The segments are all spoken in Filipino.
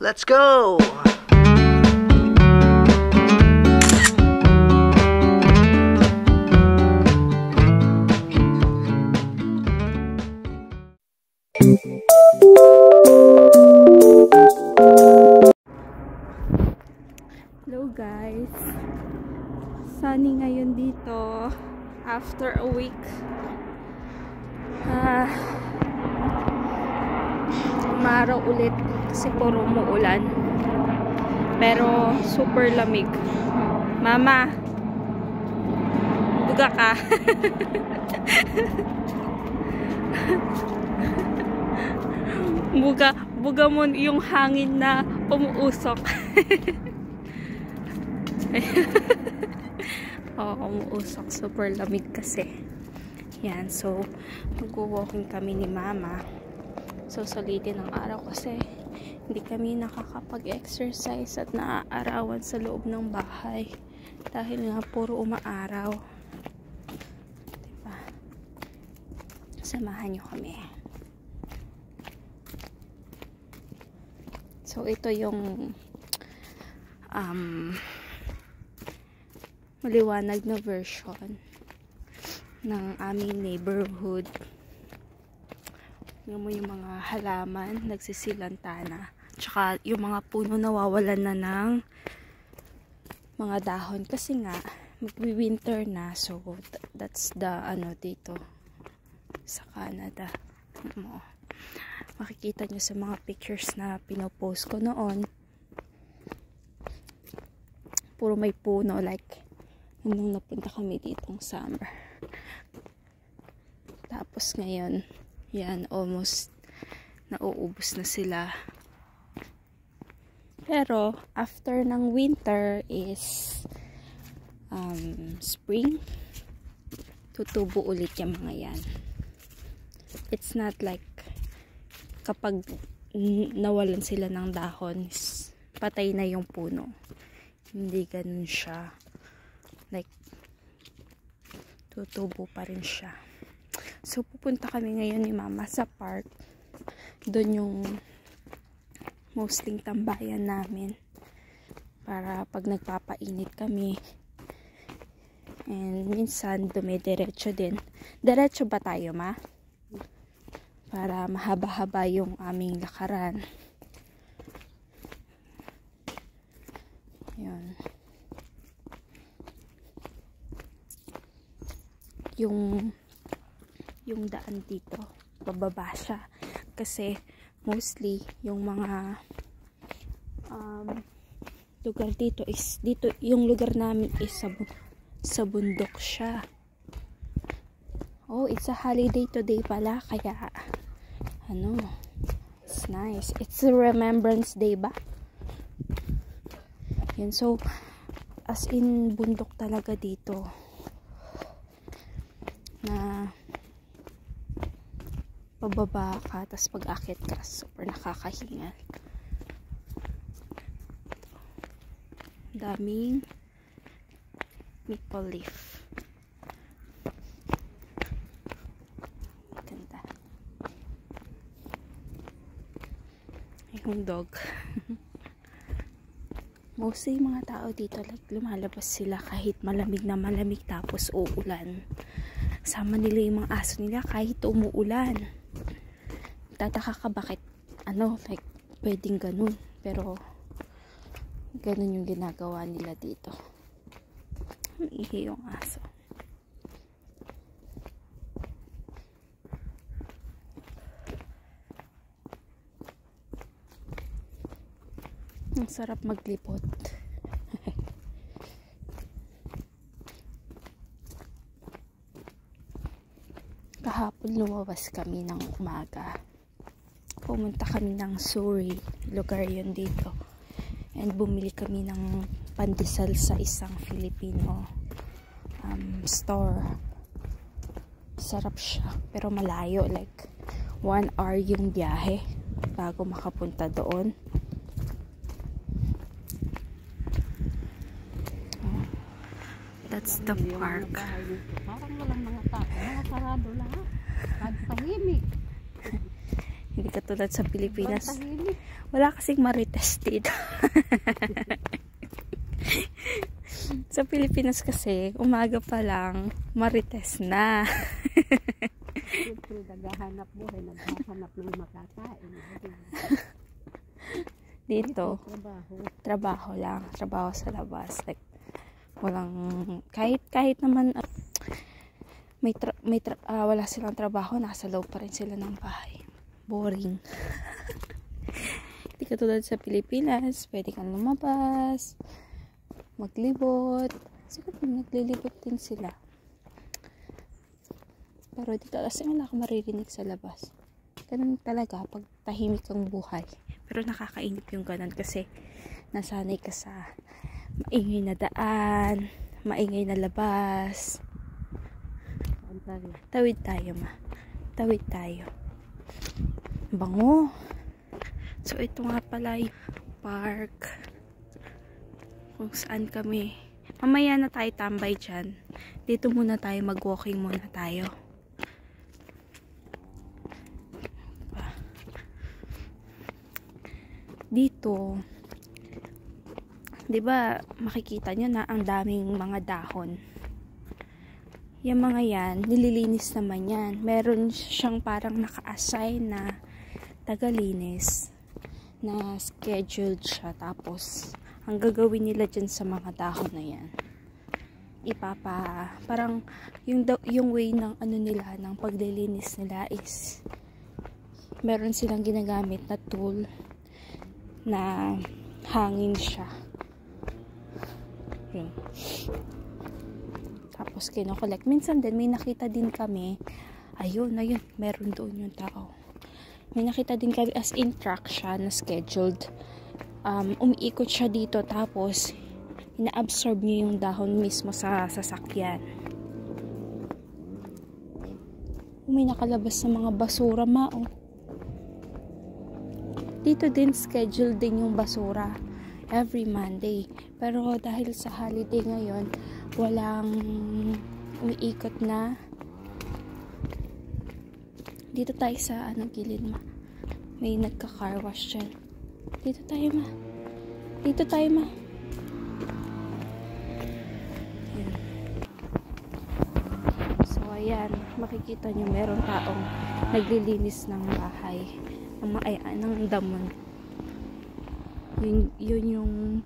Let's go! Hello guys, sunny ngayon dito after a week. Umaraw ulit kasi puro umuulan, pero super lamig. Mama, buga ka. buga mo yung hangin na pumuusok. Oo, umuusok. Super lamig kasi. Yan. So, mag-walking kami ni Mama. So, solitin ang araw kasi hindi kami nakakapag-exercise at naaarawan sa loob ng bahay. Dahil nga puro umaaraw. Diba? Samahan nyo kami. So, ito yung maliwanag na version ng aming neighborhood. Tingnan mo yung mga halaman nagsisilanta na, tsaka yung mga puno nawawalan na ng mga dahon kasi nga magwi-winter na. So that's the ano dito sa Canada. Makikita nyo sa mga pictures na pinopost ko noon, puro may puno, like nung napunta kami ditong summer. Tapos ngayon, yan, almost nauubos na sila. Pero after ng winter is spring, tutubo ulit yung mga yan. It's not like kapag nawalan sila ng dahon, patay na yung puno. Hindi ganun siya. Like, tutubo pa rin siya. So, pupunta kami ngayon ni Mama sa park. Doon yung mostly tambayan namin. Para pag nagpapainit kami. And minsan, dumidiretso din. Diretso ba tayo, Ma? Para mahaba-haba yung aming lakaran. Yun. Yung daan dito, bababa siya. Kasi, mostly, yung mga lugar dito is, yung lugar namin is sa bundok siya. Oh, it's a holiday today pala, kaya, it's nice. It's a Remembrance Day ba? Yan, so, as in, bundok talaga dito. Na pababa ka, tas pag-akit ka, super nakakahingal. Daming maple leaf. Ganda. Yung dog. Mostly mga tao dito, like, lumalabas sila kahit malamig na malamig tapos uulan. Sama nila yung mga aso nila kahit umuulan. Tataka ka bakit like pwedeng ganun, pero ganun yung ginagawa nila dito. Ihi yung aso. Ang sarap maglipot. Kahapon lumabas kami ng umaga. Pumunta kami ng Surrey, lugar yun dito. And bumili kami ng pandesal sa isang Filipino store. Sarap siya, pero malayo, like 1 hour yung biyahe bago makapunta doon. That's the park. Parang walang mga tao. Nakasarado lahat. Tahimik. Hindi katulad sa Pilipinas. Wala kasing marites dito. Sa Pilipinas kasi, umaga pa lang, marites na. Siyempre, naghahanap buhay, naghahanap ng makakain. Dito, Trabaho. trabaho lang. Trabaho sa labas. Like, walang, kahit naman, wala silang trabaho, nasa loob pa rin sila ng bahay. Boring. Hindi katulad sa Pilipinas, pwede kang lumabas, maglibot. Siguro naglilibot din sila. Pero dito kasi wala kang maririnig sa labas. Ganun talaga pag tahimik ang buhay. Pero nakakainip yung ganun kasi nasanay ka sa maingay na daan, maingay na labas. Tawid tayo, ma. Tawid tayo. Bango. So, ito nga pala yung park. Kung saan kami. Mamaya na tayo tambay dyan. Dito muna tayo, mag-walking muna tayo. Dito, di ba makikita nyo na ang daming mga dahon. Yung mga yan, nililinis naman yan. Meron siyang parang naka-assign na tagalinis na scheduled siya. Tapos, ang gagawin nila dyan sa mga dahon na yan, parang yung way ng ano nila, ng paglilinis nila is meron silang ginagamit na tool na hangin siya. Yun. Tapos kino-collect. Minsan din may nakita din kami. Ayun, meron doon yung tao. May nakita din kami as in truck siya na scheduled. Umiikot siya dito tapos ina-absorb niya yung dahon mismo sa sasakyan. May nakalabas sa mga basura, mao. Dito din scheduled din yung basura every Monday. Pero dahil sa holiday ngayon, walang umiikot na. Dito tayo sa gilid, ma. May nagka-car wash dyan. Dito tayo, ma. Dito tayo, ma. Ayan. So, ayan. Makikita nyo, meron taong naglilinis ng bahay. Ng damon. Yun yung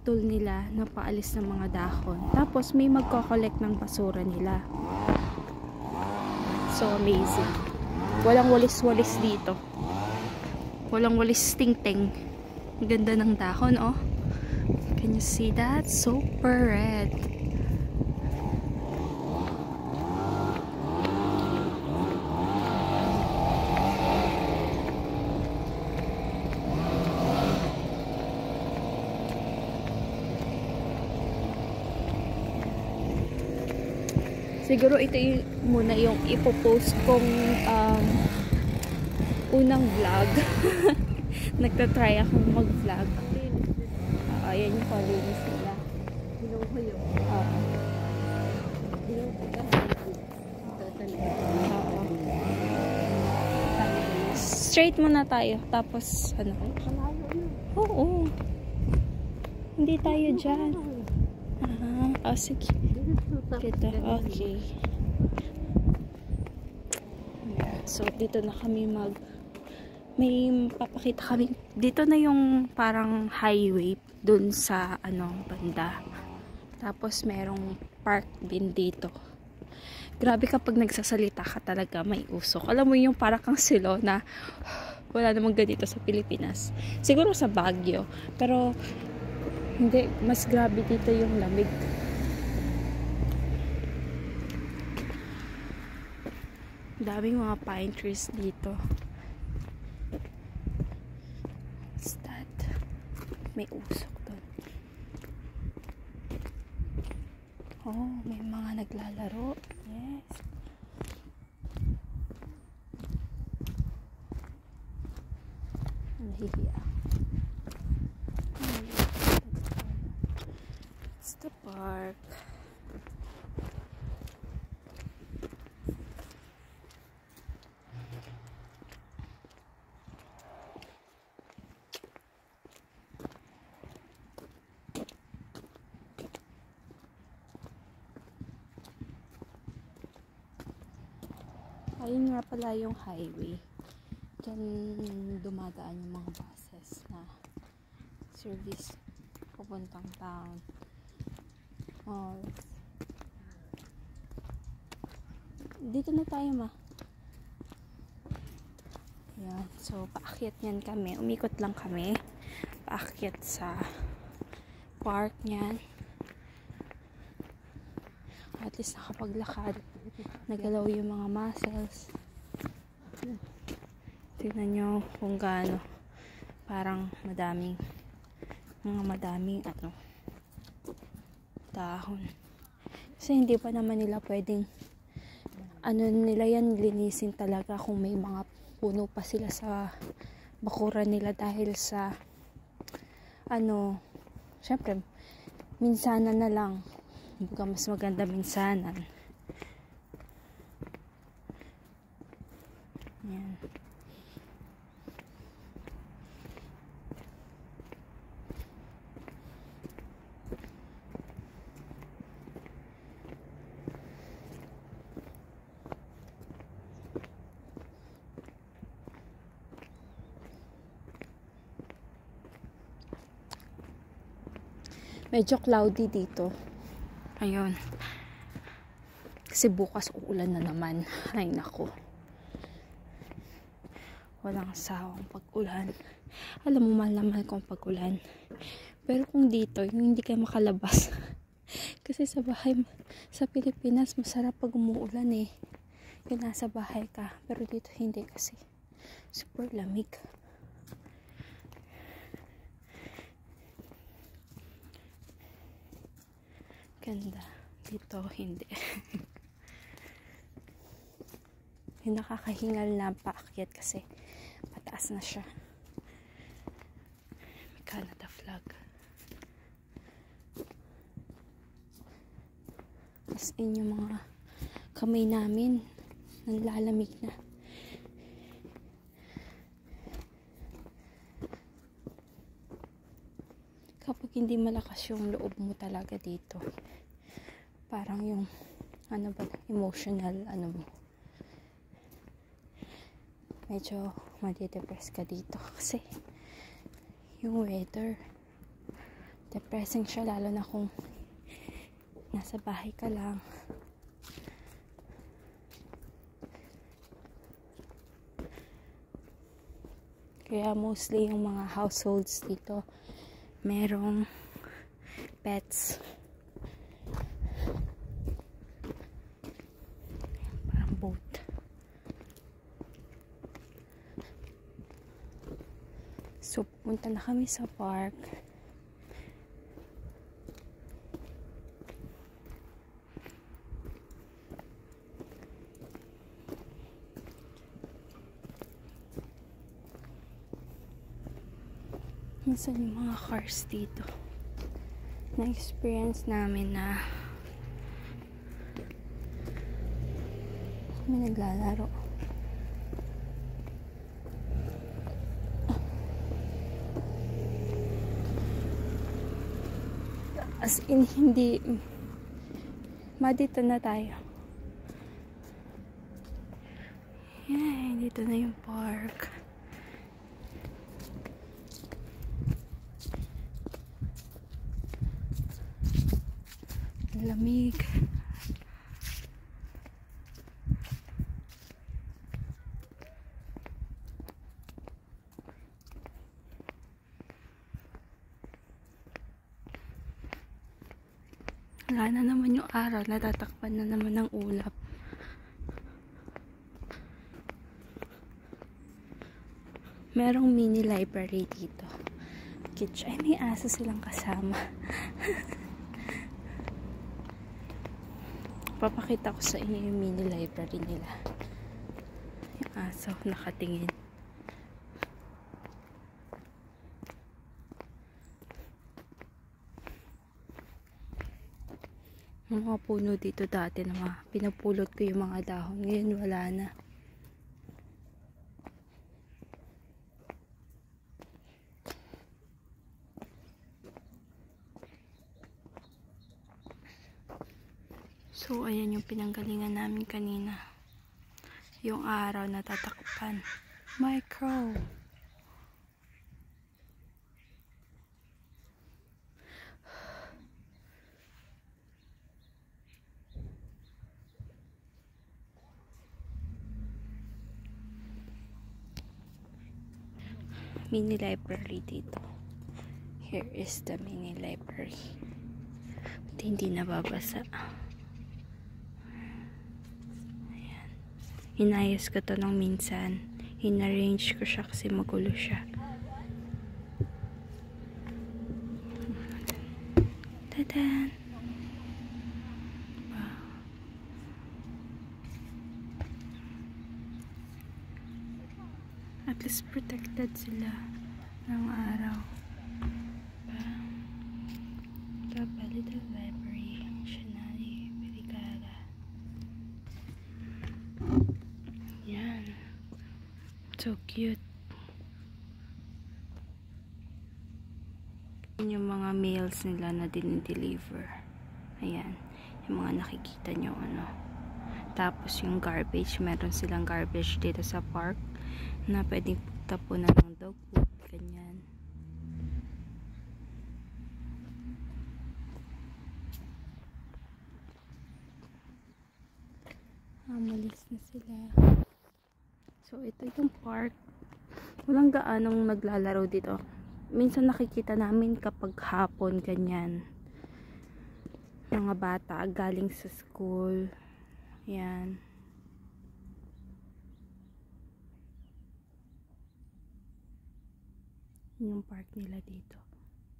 tool nila na paalis ng mga dahon. Tapos may magko-collect ng basura nila. So amazing. Walang walis-walis dito. Walang walis ting-ting. Ang ganda ng dahon, oh. Can you see that? Super red. Siguro ito muna yung ipopost kong unang vlog. Nagtatry akong mag-vlog. Ayan yung palinis nila. Straight muna tayo. Tapos, ano? Oo. Hindi tayo dyan. Sige. Dito, okay. So, dito na kami may papakita kami. Dito na yung parang highway dun sa, banda. Tapos, merong park din dito. Grabe kapag nagsasalita ka talaga, may usok. Alam mo yung parang kang silo na wala namang ganito sa Pilipinas. Siguro sa Baguio. Pero, hindi. Mas grabe dito yung lamig. Daming mga pine trees dito. What's that? May usok doon. Oh, may mga naglalaro. Yes. Nahihiya. It's the park. Ayun nga pala yung highway. Diyan dumadaan yung mga buses na service pupuntang town. Dito na tayo, ma. Yan. So, paakyat niyan kami. Umikot lang kami. Paakyat sa park niyan. At least nakapaglakad. Nagalaw yung mga muscles. Tignan nyo kung gaano. Parang madaming dahon. Kasi hindi pa naman nila pwedeng nila yan linisin talaga kung may mga puno pa sila sa bakuran nila dahil sa syempre minsanan na lang. Mas maganda minsanan. Yan. Medyo cloudy dito. Ayun. Kasi bukas uulan na naman. Ay nako. Walang sawang pag-ulan. Alam mo, mahal naman kung pag-ulan. Pero kung dito, yung hindi kayo makalabas. Kasi sa bahay, sa Pilipinas, masarap pag umuulan eh. Yung nasa bahay ka. Pero dito hindi kasi. Super lamig. Ganda. Dito, hindi. Yung nakakahingal na paakyat kasi pataas na siya. May Canada flag. As in yung mga kamay namin nanlalamig na. Kapag hindi malakas yung loob mo talaga dito, parang yung emotional mo, medyo madidepress ka dito kasi yung weather depressing siya, lalo na kung nasa bahay ka lang. Kaya mostly yung mga households dito merong pets. Parang boat. So, pupunta na kami sa park. Minsan yung mga cars dito, na-experience namin na may naglalaro. As in, hindi dito na tayo. Yay, dito na yung park. Lamig. Wala na naman yung araw, natatakpan na naman ng ulap. Merong mini library dito. Ay, may aso silang kasama. Papakita ko sa inyo yung mini library nila. Yung aso nakatingin. Yung mga puno dito dati na pinapulot ko yung mga dahon. Ngayon wala na. So, ayan yung pinanggalingan namin kanina. Yung araw na tatakpan. Micro. Mini library dito. Here is the mini library. At hindi nababasa. Ayan. Inayos ko to nung minsan. In-arrange ko siya kasi magulo siya. Tadan! Wow. At least protected sila ng araw. Little library, Shanali, Pelikala. Yan. So cute. Yung mga mails nila na dinideliver. Ayan. Yung mga nakikita nyo, ano. Tapos yung garbage, meron silang garbage dito sa park na pwedeng tapunan ng dog food. Ganyan. Malis na sila. So, ito yung park. Walang gaanong naglalaro dito. Minsan nakikita namin kapag hapon, ganyan. Mga bata galing sa school. Yan. Yung park nila dito.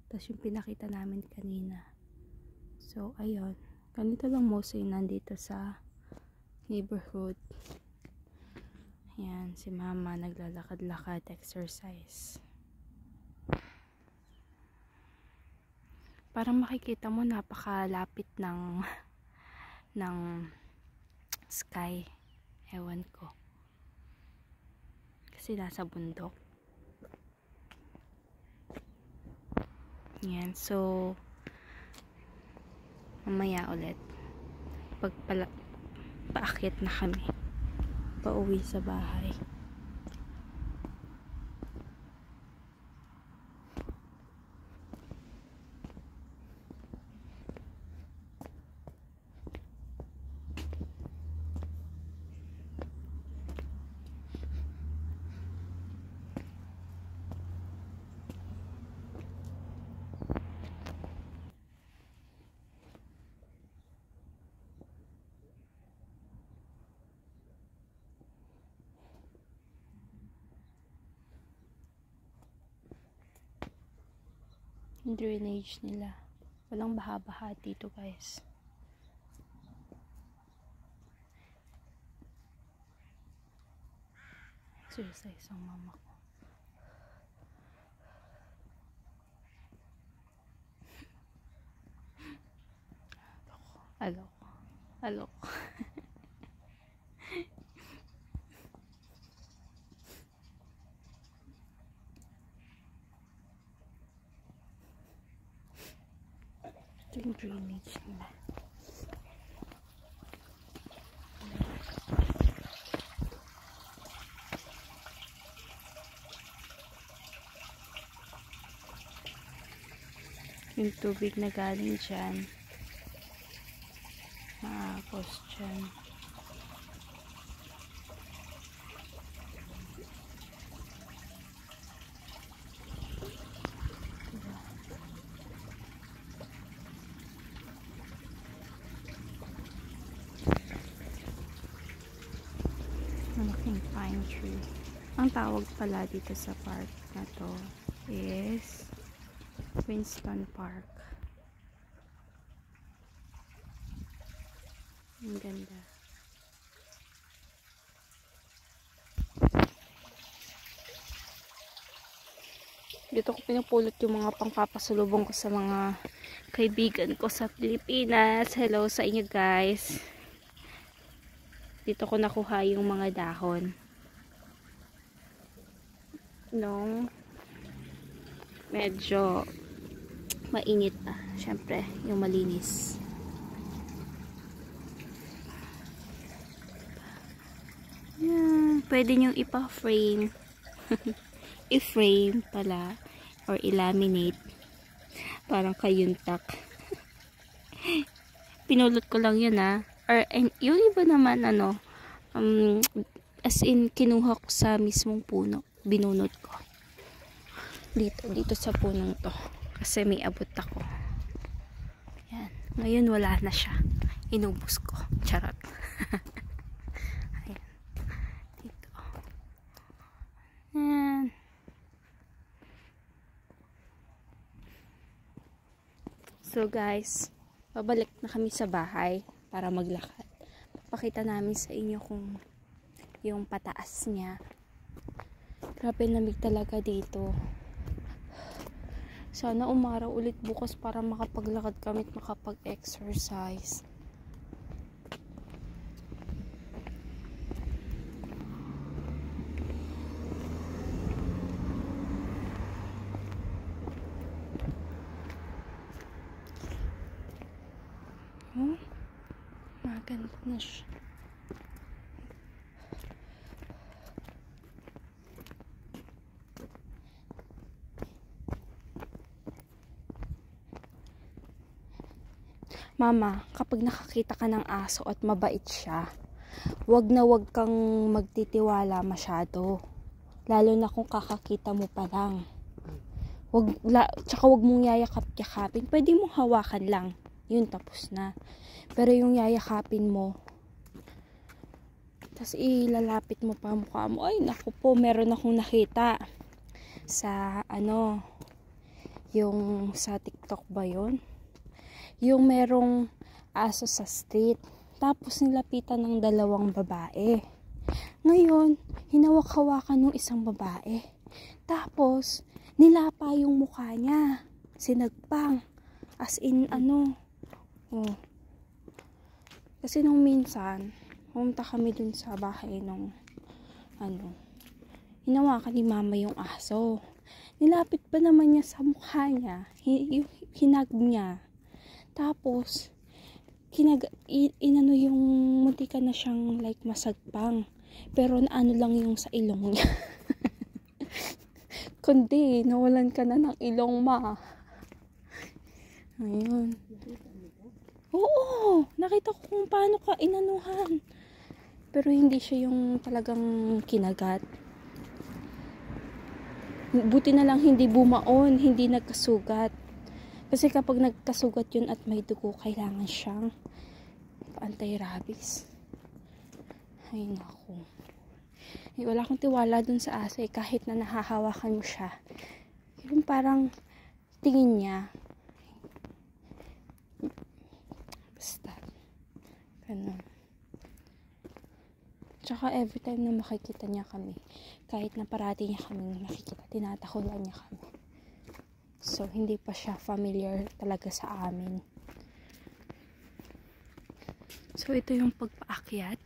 Tapos yung pinakita namin kanina. So, ayun. Ganito lang mostly nandito sa neighborhood. Ayan, si mama naglalakad-lakad, exercise. Parang makikita mo napakalapit ng sky. Ewan ko. Kasi nasa bundok. Ayan, so mamaya ulit paakyat na kami pauwi sa bahay. Yung drainage nila. Walang baha-baha dito, guys. Exercise ang mama ko. Alok. Ito yung drainage nila. Yung tubig na galing dyan. Maakos dyan. Malaking pine tree. Ang tawag pala dito sa park na to is Winston Park. Ang ganda. Dito ko pinupulot yung mga pangpapasalubong ko sa mga kaibigan ko sa Pilipinas. Hello sa inyo, guys. Dito ko nakuha yung mga dahon nung medyo mainit na. Syempre, yung malinis. Yan. pwede nyo ipa-frame. I-frame pala. Or i-laminate. Parang kayuntak. Pinulot ko lang yun Or yung iba naman as in kinuha ko sa mismong puno. Binunot ko. Dito sa punong to. Kasi may abot ako. Yan. Ngayon wala na siya. Inubos ko. Charot. Ayan. Dito. Yan. So guys, babalik na kami sa bahay para maglakad. Papakita namin sa inyo kung yung pataas niya. Grabe lamig talaga dito. Sana umaraw ulit bukas para makapaglakad kami at makapag-exercise. Oh, maganda na siya. Mama, kapag nakakita ka ng aso at mabait siya, wag na wag kang magtitiwala masyado. Lalo na kung kakakita mo pa lang. Tsaka wag mong yayakap-yakapin. Pwede mong hawakan lang. Yun, tapos na. Pero yung yayakapin mo, tapos ilalapit mo pa mukha mo. Ay, naku po, meron akong nakita sa yung sa TikTok ba yun? Yung merong aso sa street. Tapos nilapitan ng dalawang babae. Ngayon, hinawak-hawakan ng isang babae. Tapos, nilapa yung mukha niya. Sinagpang. As in, Oh. Kasi nung minsan, pumunta kami dun sa bahay nung, hinawakan ni mama yung aso. Nilapit pa naman niya sa mukha niya. Hinag niya. Tapos, yung muntika na siyang like masagpang. Pero lang yung sa ilong niya. Kundi, nawalan ka na ng ilong, ma. Ayun. Oo, nakita ko kung paano ka inanuhan. Pero hindi siya yung talagang kinagat. Buti na lang hindi bumaon, hindi nagkasugat. Kasi kapag nagkasugat yun at may dugo, kailangan siyang anti-rabies. Ay, naku. Wala akong tiwala dun sa aso kahit na nahahawakan mo siya. Yung parang tingin niya. Basta. Ganun. Tsaka every time na makikita niya kami, kahit na parati niya kami nakikita, tinatakulan niya kami. So, hindi pa siya familiar talaga sa amin. So, ito yung pagpaakyat.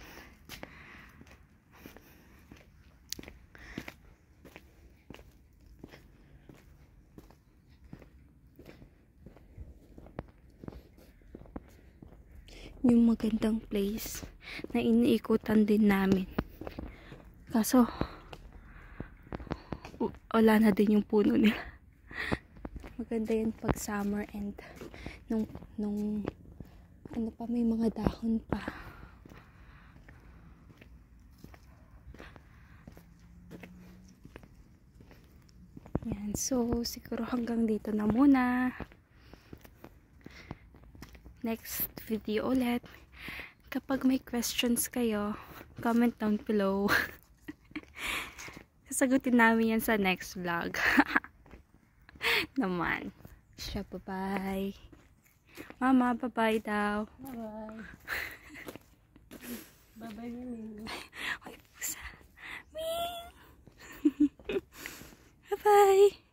Yung magandang place na iniikutan din namin. Kaso, wala na din yung puno nila. Maganda yun pag summer and nung may mga dahon pa. Yan, so siguro hanggang dito na muna. Next video ulit. Kapag may questions kayo, comment down below. Sasagutin namin yan sa next vlog. Naman. Siya, bye-bye. Mama, bye-bye daw. Bye-bye. Bye-bye, Ming. Uy, pusa. Ming! Bye-bye.